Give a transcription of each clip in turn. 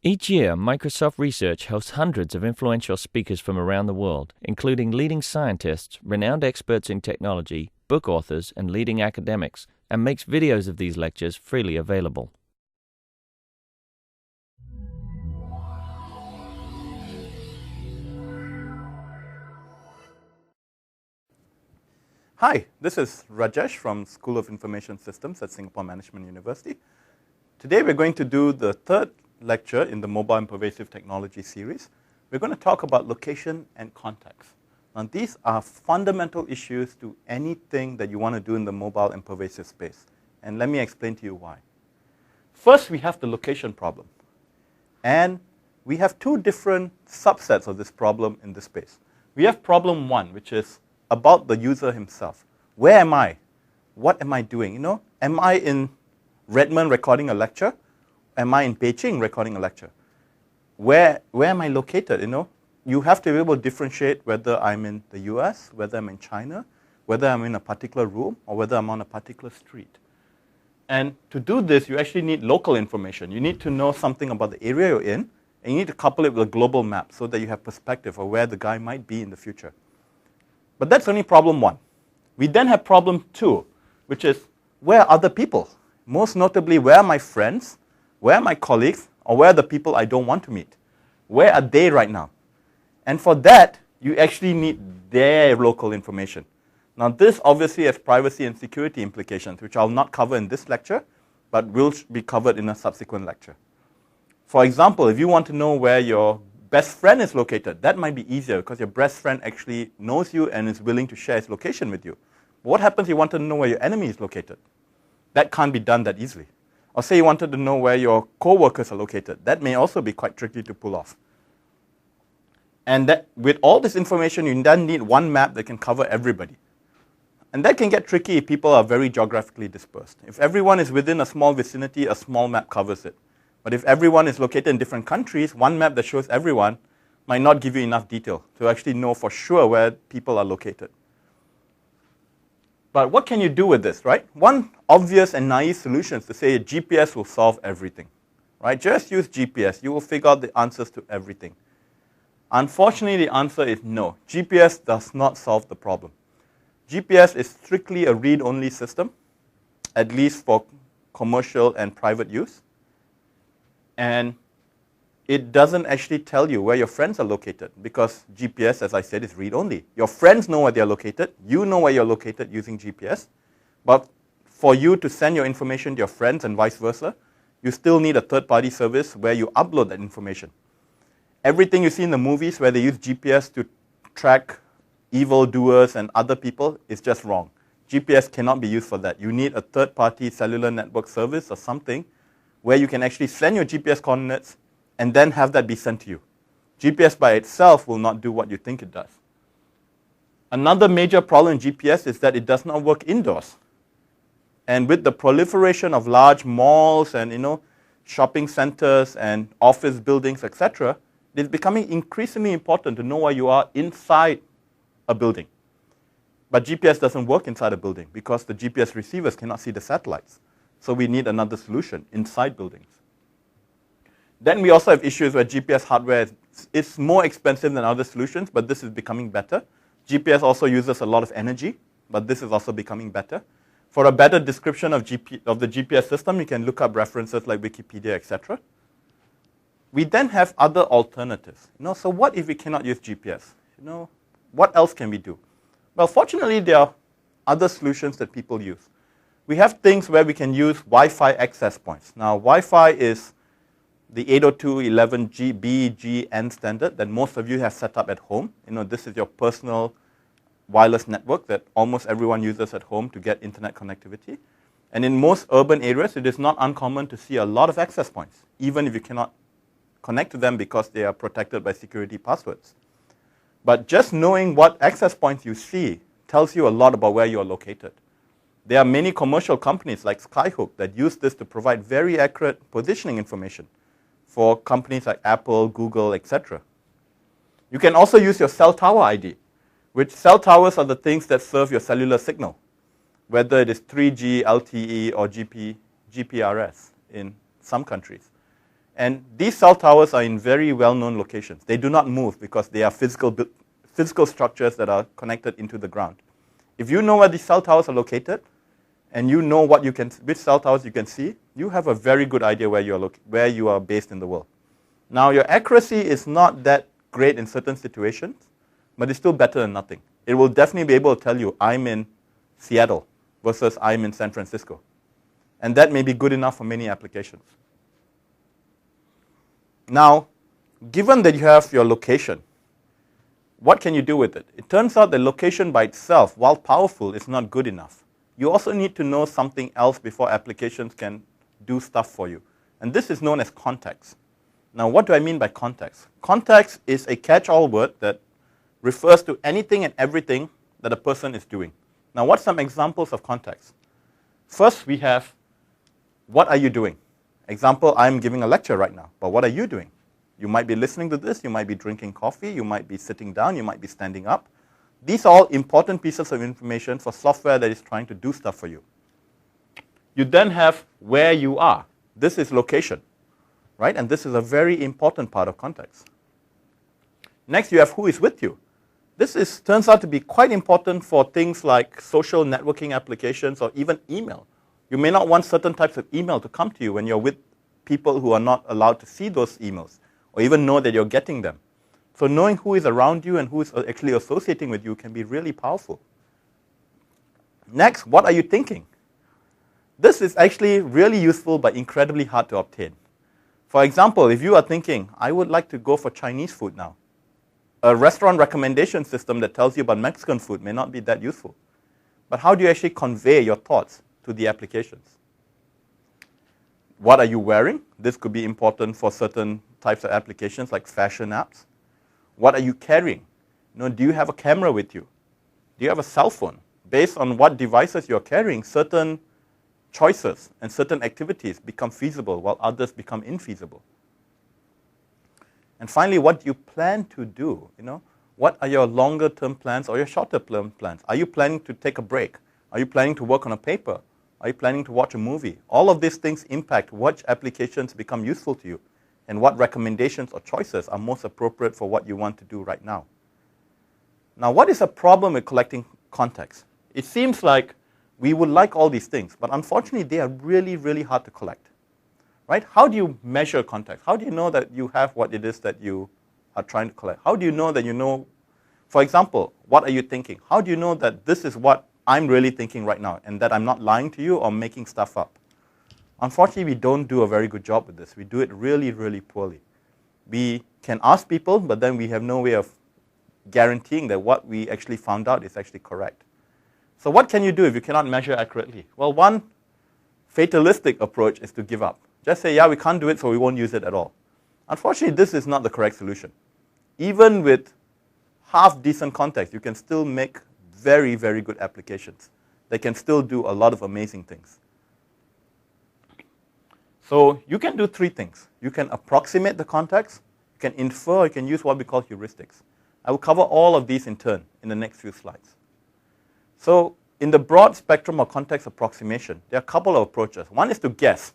Each year, Microsoft Research hosts hundreds of influential speakers from around the world, including leading scientists, renowned experts in technology, book authors, and leading academics, and makes videos of these lectures freely available. Hi, this is Rajesh from School of Information Systems at Singapore Management University. Today we're going to do the third lecture in the Mobile and Pervasive Technology series. We're going to talk about location and context. Now these are fundamental issues to anything that you want to do in the mobile and pervasive space. And let me explain to you why. First, we have the location problem. And we have two different subsets of this problem in this space. We have problem one, which is about the user himself. Where am I? What am I doing? Am I in Redmond recording a lecture? Am I in Beijing recording a lecture? Where am I located? You have to be able to differentiate whether I'm in the US, whether I'm in China, whether I'm in a particular room, or whether I'm on a particular street. And to do this, you actually need local information. You need to know something about the area you're in, and you need to couple it with a global map so that you have perspective of where the guy might be in the future. But that's only problem one. We then have problem two, which is where are other people? Most notably, where are my friends? Where are my colleagues? Or where are the people I don't want to meet? Where are they right now? And for that, you actually need their local information. Now this obviously has privacy and security implications, which I'll not cover in this lecture, but will be covered in a subsequent lecture. For example, if you want to know where your best friend is located, that might be easier because your best friend actually knows you and is willing to share his location with you. But what happens if you wanted to know where your enemy is located? That can't be done that easily. Or say you wanted to know where your co-workers are located. That may also be quite tricky to pull off. And that, with all this information, you then need one map that can cover everybody. And that can get tricky if people are very geographically dispersed. If everyone is within a small vicinity, a small map covers it. But if everyone is located in different countries, one map that shows everyone might not give you enough detail to actually know for sure where people are located. But what can you do with this, right? One obvious and naive solution is to say GPS will solve everything, right? Just use GPS. You will figure out the answers to everything. Unfortunately, the answer is no. GPS does not solve the problem. GPS is strictly a read-only system, at least for commercial and private use. And it doesn't actually tell you where your friends are located because GPS, as I said, is read-only. Your friends know where they are located. You know where you're located using GPS. But for you to send your information to your friends and vice versa, you still need a third-party service where you upload that information. Everything you see in the movies where they use GPS to track evildoers and other people is just wrong. GPS cannot be used for that. You need a third-party cellular network service or something where you can actually send your GPS coordinates and then have that be sent to you. GPS by itself will not do what you think it does. Another major problem in GPS is that it does not work indoors. And with the proliferation of large malls and shopping centers and office buildings, etc., it's becoming increasingly important to know where you are inside a building. But GPS doesn't work inside a building because the GPS receivers cannot see the satellites. So we need another solution inside buildings. Then we also have issues where GPS hardware is more expensive than other solutions, but this is becoming better. GPS also uses a lot of energy, but this is also becoming better. For a better description of the GPS system, you can look up references like Wikipedia, etc. We then have other alternatives. So what if we cannot use GPS? What else can we do? Well, fortunately, there are other solutions that people use. We have things where we can use Wi-Fi access points. Now, Wi-Fi is the 802.11b/g/n standard that most of you have set up at home. This is your personal wireless network that almost everyone uses at home to get internet connectivity. And in most urban areas, it is not uncommon to see a lot of access points, even if you cannot connect to them because they are protected by security passwords. But just knowing what access points you see tells you a lot about where you are located. There are many commercial companies like Skyhook that use this to provide very accurate positioning information for companies like Apple, Google, etc. You can also use your cell tower ID, which cell towers are the things that serve your cellular signal, whether it is 3G, LTE, or GPRS in some countries. And these cell towers are in very well-known locations. They do not move because they are physical structures that are connected into the ground. If you know where these cell towers are located, and you know which cell towers you can see, you have a very good idea where you are based in the world. Now, your accuracy is not that great in certain situations, but it's still better than nothing. It will definitely be able to tell you, I'm in Seattle versus I'm in San Francisco. And that may be good enough for many applications. Now, given that you have your location, what can you do with it? It turns out that location by itself, while powerful, is not good enough. You also need to know something else before applications can do stuff for you. And this is known as context. Now, what do I mean by context? Context is a catch-all word that refers to anything and everything that a person is doing. Now, what's some examples of context? First, we have, what are you doing? Example, I'm giving a lecture right now, but what are you doing? You might be listening to this, you might be drinking coffee, you might be sitting down, you might be standing up. These are all important pieces of information for software that is trying to do stuff for you. You then have where you are. This is location, right? And this is a very important part of context. Next, you have who is with you. This turns out to be quite important for things like social networking applications or even email. You may not want certain types of email to come to you when you're with people who are not allowed to see those emails or even know that you're getting them. So knowing who is around you and who is actually associating with you can be really powerful. Next, what are you thinking? This is actually really useful but incredibly hard to obtain. For example, if you are thinking, I would like to go for Chinese food now, a restaurant recommendation system that tells you about Mexican food may not be that useful. But how do you actually convey your thoughts to the applications? What are you wearing? This could be important for certain types of applications like fashion apps. What are you carrying? Do you have a camera with you? Do you have a cell phone? Based on what devices you're carrying, certain choices and certain activities become feasible while others become infeasible. And finally, what do you plan to do? What are your longer-term plans or your shorter-term plans? Are you planning to take a break? Are you planning to work on a paper? Are you planning to watch a movie? All of these things impact which applications become useful to you and what recommendations or choices are most appropriate for what you want to do right now. Now, what is a problem with collecting context? It seems like we would like all these things, but unfortunately, they are really, really hard to collect. Right? How do you measure context? How do you know that you have what it is that you are trying to collect? How do you know that you know, for example, what are you thinking? How do you know that this is what I'm really thinking right now and that I'm not lying to you or making stuff up? Unfortunately, we don't do a very good job with this. We do it really, really poorly. We can ask people, but then we have no way of guaranteeing that what we actually found out is actually correct. So what can you do if you cannot measure accurately? Well, one fatalistic approach is to give up. Just say, yeah, we can't do it, so we won't use it at all. Unfortunately, this is not the correct solution. Even with half-decent context, you can still make very, very good applications. They can still do a lot of amazing things. So you can do three things. You can approximate the context, you can infer, you can use what we call heuristics. I will cover all of these in turn in the next few slides. So in the broad spectrum of context approximation, there are a couple of approaches. One is to guess.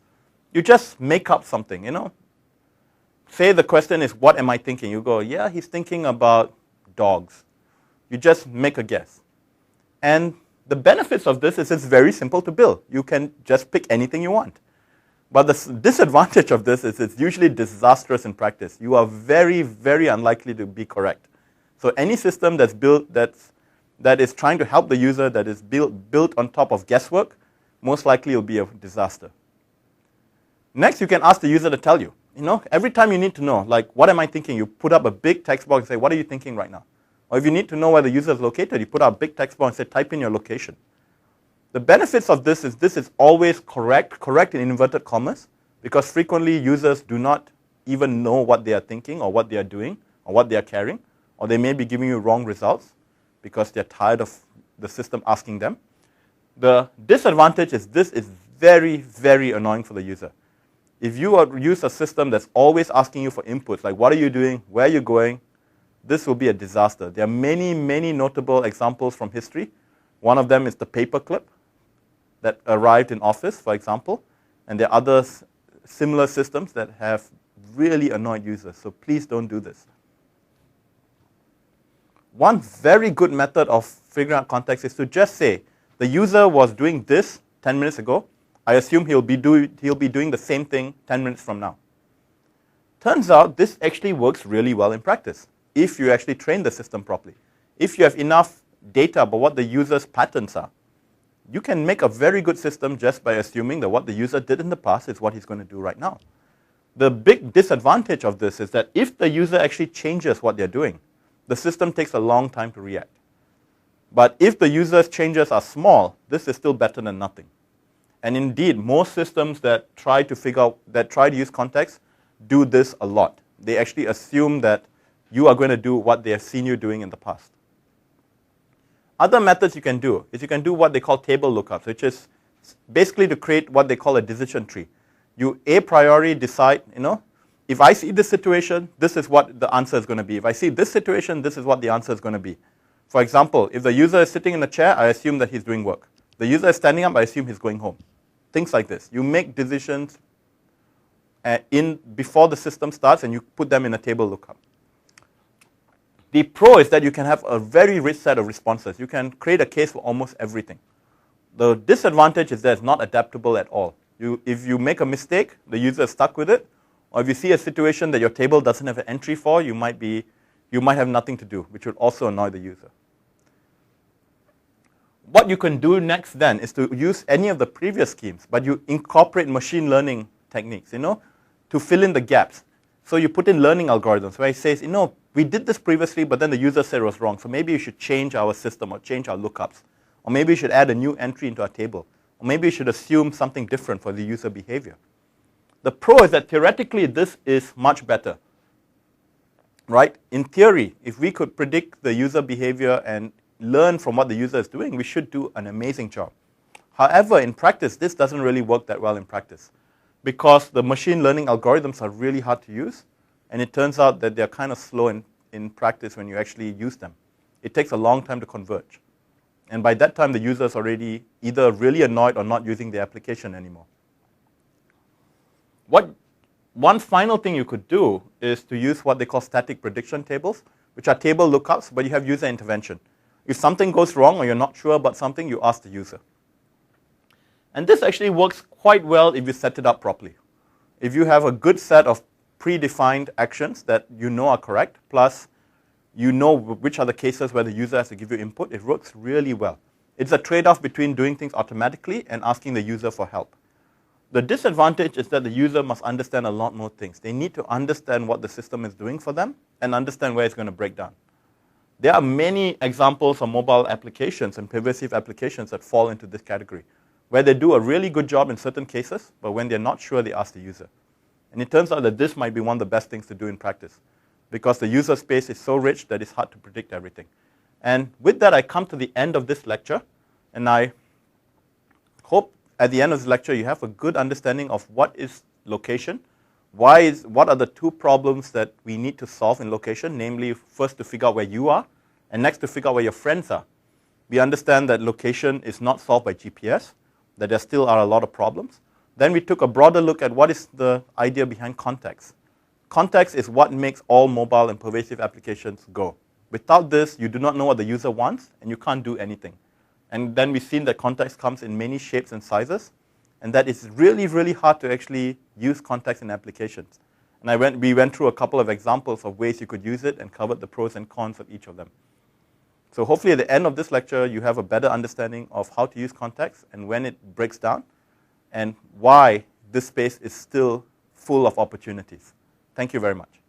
You just make up something, Say the question is, what am I thinking? You go, yeah, he's thinking about dogs. You just make a guess. And the benefits of this is it's very simple to build. You can just pick anything you want. But the disadvantage of this is it's usually disastrous in practice. You are very, very unlikely to be correct. So any system that's built that is trying to help the user, that is built on top of guesswork, most likely will be a disaster. Next, you can ask the user to tell you. Every time you need to know, like, what am I thinking? You put up a big text box and say, what are you thinking right now? Or if you need to know where the user is located, you put up a big text box and say, type in your location. The benefits of this is always correct in inverted commas, because frequently users do not even know what they are thinking or what they are doing or what they are carrying, or they may be giving you wrong results because they're tired of the system asking them. The disadvantage is this is very, very annoying for the user. If you use a system that's always asking you for inputs, like what are you doing, where are you going, this will be a disaster. There are many, many notable examples from history. One of them is the paperclip that arrived in Office, for example. And there are other similar systems that have really annoyed users. So please don't do this. One very good method of figuring out context is to just say, the user was doing this 10 minutes ago. I assume he'll be doing the same thing 10 minutes from now. Turns out this actually works really well in practice if you actually train the system properly. If you have enough data about what the user's patterns are, you can make a very good system just by assuming that what the user did in the past is what he's going to do right now. The big disadvantage of this is that if the user actually changes what they're doing, the system takes a long time to react. But if the user's changes are small, this is still better than nothing. And indeed, most systems that try to use context do this a lot. They actually assume that you are going to do what they have seen you doing in the past. Other methods you can do is you can do what they call table lookups, which is basically to create what they call a decision tree. You a priori decide, if I see this situation, this is what the answer is going to be. If I see this situation, this is what the answer is going to be. For example, if the user is sitting in a chair, I assume that he's doing work. The user is standing up, I assume he's going home. Things like this. You make decisions before the system starts, and you put them in a table lookup. The pro is that you can have a very rich set of responses. You can create a case for almost everything. The disadvantage is that it's not adaptable at all. If you make a mistake, the user is stuck with it. Or if you see a situation that your table doesn't have an entry for, you might have nothing to do, which would also annoy the user. What you can do next then is to use any of the previous schemes, but you incorporate machine learning techniques, to fill in the gaps. So you put in learning algorithms where it says, we did this previously, but then the user said it was wrong. So maybe you should change our system or change our lookups. Or maybe you should add a new entry into our table. Or maybe you should assume something different for the user behavior. The pro is that theoretically this is much better. Right? In theory, if we could predict the user behavior and learn from what the user is doing, we should do an amazing job. However, in practice, this doesn't really work that well in practice because the machine learning algorithms are really hard to use, and it turns out that they're kind of slow in practice when you actually use them. It takes a long time to converge. And by that time, the user is already either really annoyed or not using the application anymore. One final thing you could do is to use what they call static prediction tables, which are table lookups, but you have user intervention. If something goes wrong or you're not sure about something, you ask the user. And this actually works quite well if you set it up properly. If you have a good set of predefined actions that you know are correct, plus you know which are the cases where the user has to give you input, it works really well. It's a trade-off between doing things automatically and asking the user for help. The disadvantage is that the user must understand a lot more things. They need to understand what the system is doing for them and understand where it's going to break down. There are many examples of mobile applications and pervasive applications that fall into this category, where they do a really good job in certain cases, but when they're not sure, they ask the user. And it turns out that this might be one of the best things to do in practice, because the user space is so rich that it's hard to predict everything. And with that, I come to the end of this lecture, and I hope at the end of this lecture you have a good understanding of what is location, what are the two problems that we need to solve in location, namely first to figure out where you are, and next to figure out where your friends are. We understand that location is not solved by GPS, that there still are a lot of problems. Then we took a broader look at what is the idea behind context. Context is what makes all mobile and pervasive applications go. Without this, you do not know what the user wants, and you can't do anything. And then we've seen that context comes in many shapes and sizes, and that it's really, really hard to actually use context in applications. And we went through a couple of examples of ways you could use it and covered the pros and cons of each of them. So hopefully at the end of this lecture, you have a better understanding of how to use context and when it breaks down, and why this space is still full of opportunities. Thank you very much.